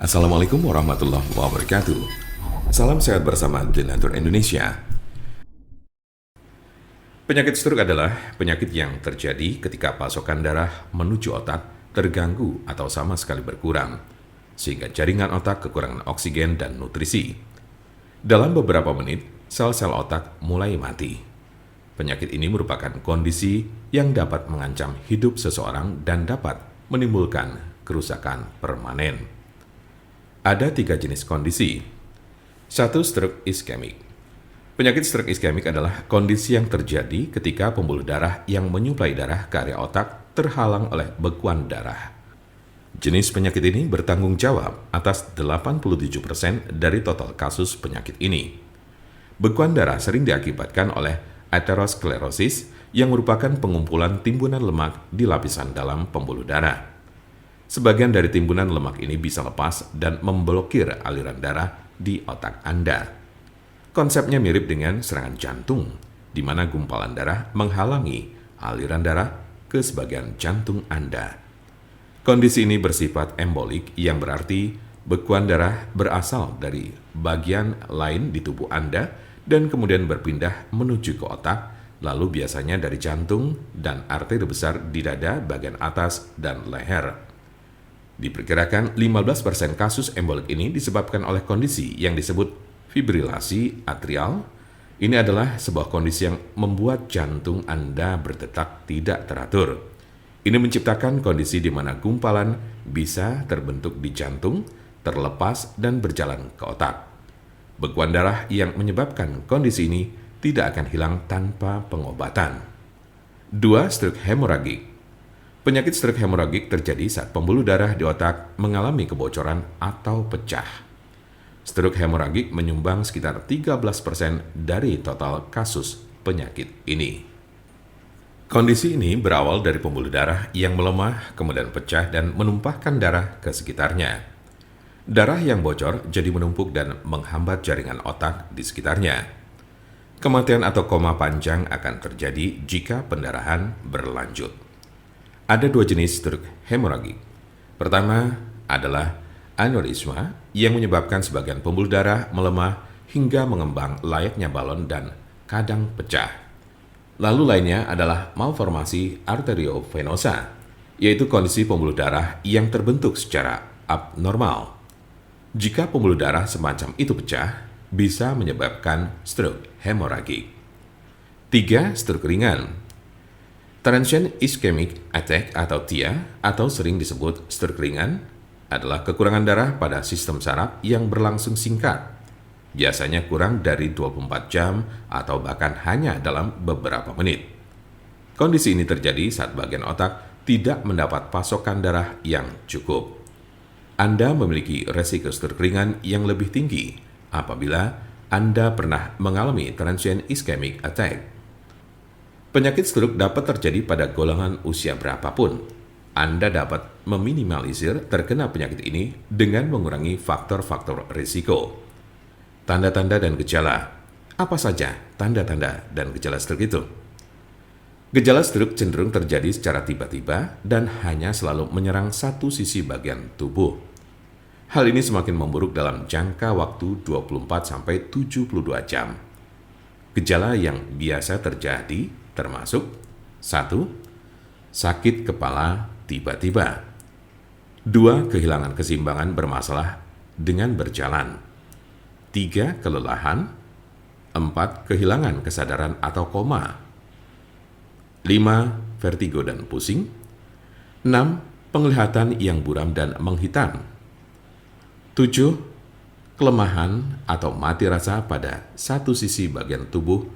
Assalamualaikum warahmatullahi wabarakatuh. Salam sehat bersama Denatur Indonesia. Penyakit stroke adalah penyakit yang terjadi ketika pasokan darah menuju otak terganggu atau sama sekali berkurang, sehingga jaringan otak kekurangan oksigen dan nutrisi. Dalam beberapa menit, sel-sel otak mulai mati. Penyakit ini merupakan kondisi yang dapat mengancam hidup seseorang dan dapat menimbulkan kerusakan permanen. Ada 3 jenis kondisi. 1. Stroke iskemik. Penyakit stroke iskemik adalah kondisi yang terjadi ketika pembuluh darah yang menyuplai darah ke area otak terhalang oleh bekuan darah. Jenis penyakit ini bertanggung jawab atas 87% dari total kasus penyakit ini. Bekuan darah sering diakibatkan oleh aterosklerosis yang merupakan pengumpulan timbunan lemak di lapisan dalam pembuluh darah. Sebagian dari timbunan lemak ini bisa lepas dan memblokir aliran darah di otak Anda. Konsepnya mirip dengan serangan jantung, di mana gumpalan darah menghalangi aliran darah ke sebagian jantung Anda. Kondisi ini bersifat embolik, yang berarti bekuan darah berasal dari bagian lain di tubuh Anda dan kemudian berpindah menuju ke otak, lalu biasanya dari jantung dan arteri besar di dada bagian atas dan leher. Diperkirakan 15% kasus embolik ini disebabkan oleh kondisi yang disebut fibrilasi atrial. Ini adalah sebuah kondisi yang membuat jantung Anda berdetak tidak teratur. Ini menciptakan kondisi di mana gumpalan bisa terbentuk di jantung, terlepas dan berjalan ke otak. Bekuan darah yang menyebabkan kondisi ini tidak akan hilang tanpa pengobatan. 2. Stroke hemoragik. Penyakit stroke hemoragik terjadi saat pembuluh darah di otak mengalami kebocoran atau pecah. Stroke hemoragik menyumbang sekitar 13% dari total kasus penyakit ini. Kondisi ini berawal dari pembuluh darah yang melemah, kemudian pecah dan menumpahkan darah ke sekitarnya. Darah yang bocor jadi menumpuk dan menghambat jaringan otak di sekitarnya. Kematian atau koma panjang akan terjadi jika pendarahan berlanjut. Ada 2 jenis stroke hemoragik. Pertama adalah aneurisma yang menyebabkan sebagian pembuluh darah melemah hingga mengembang layaknya balon dan kadang pecah. Lalu lainnya adalah malformasi arteriovenosa, yaitu kondisi pembuluh darah yang terbentuk secara abnormal. Jika pembuluh darah semacam itu pecah, bisa menyebabkan stroke hemoragik. 3. Stroke ringan. Transient ischemic attack atau TIA, atau sering disebut stroke ringan, adalah kekurangan darah pada sistem saraf yang berlangsung singkat, biasanya kurang dari 24 jam atau bahkan hanya dalam beberapa menit. Kondisi ini terjadi saat bagian otak tidak mendapat pasokan darah yang cukup. Anda memiliki resiko stroke ringan yang lebih tinggi apabila Anda pernah mengalami transient ischemic attack. Penyakit stroke dapat terjadi pada golongan usia berapapun. Anda dapat meminimalisir terkena penyakit ini dengan mengurangi faktor-faktor risiko. Tanda-tanda dan gejala. Apa saja tanda-tanda dan gejala stroke itu? Gejala stroke cenderung terjadi secara tiba-tiba dan hanya selalu menyerang satu sisi bagian tubuh. Hal ini semakin memburuk dalam jangka waktu 24-72 jam. Gejala yang biasa terjadi termasuk 1. Sakit kepala tiba-tiba. 2. Kehilangan keseimbangan bermasalah dengan berjalan. 3. Kelelahan. 4. Kehilangan kesadaran atau koma. 5. Vertigo dan pusing. 6. Penglihatan yang buram dan menghitam. 7. Kelemahan atau mati rasa pada satu sisi bagian tubuh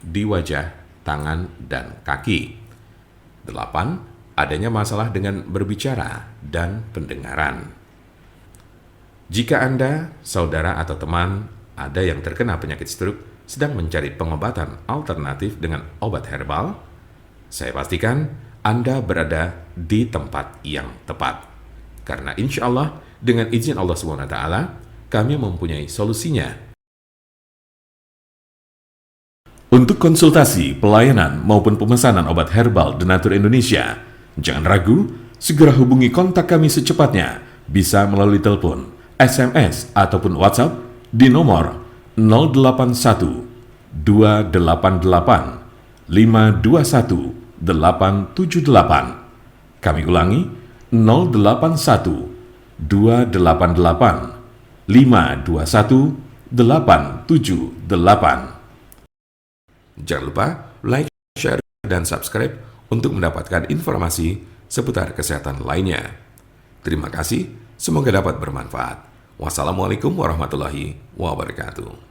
di wajah, tangan, dan kaki. 8. Adanya masalah dengan berbicara dan pendengaran. Jika Anda, saudara atau teman ada yang terkena penyakit stroke sedang mencari pengobatan alternatif dengan obat herbal, saya pastikan Anda berada di tempat yang tepat. Karena insya Allah, dengan izin Allah SWT, kami mempunyai solusinya. Untuk konsultasi, pelayanan, maupun pemesanan obat herbal Denatur Indonesia, jangan ragu, segera hubungi kontak kami secepatnya, bisa melalui telepon SMS ataupun WhatsApp di nomor 081 288 521 878. Kami ulangi 081 288 521 878. Jangan lupa like, share, dan subscribe untuk mendapatkan informasi seputar kesehatan lainnya. Terima kasih, semoga dapat bermanfaat. Wassalamualaikum warahmatullahi wabarakatuh.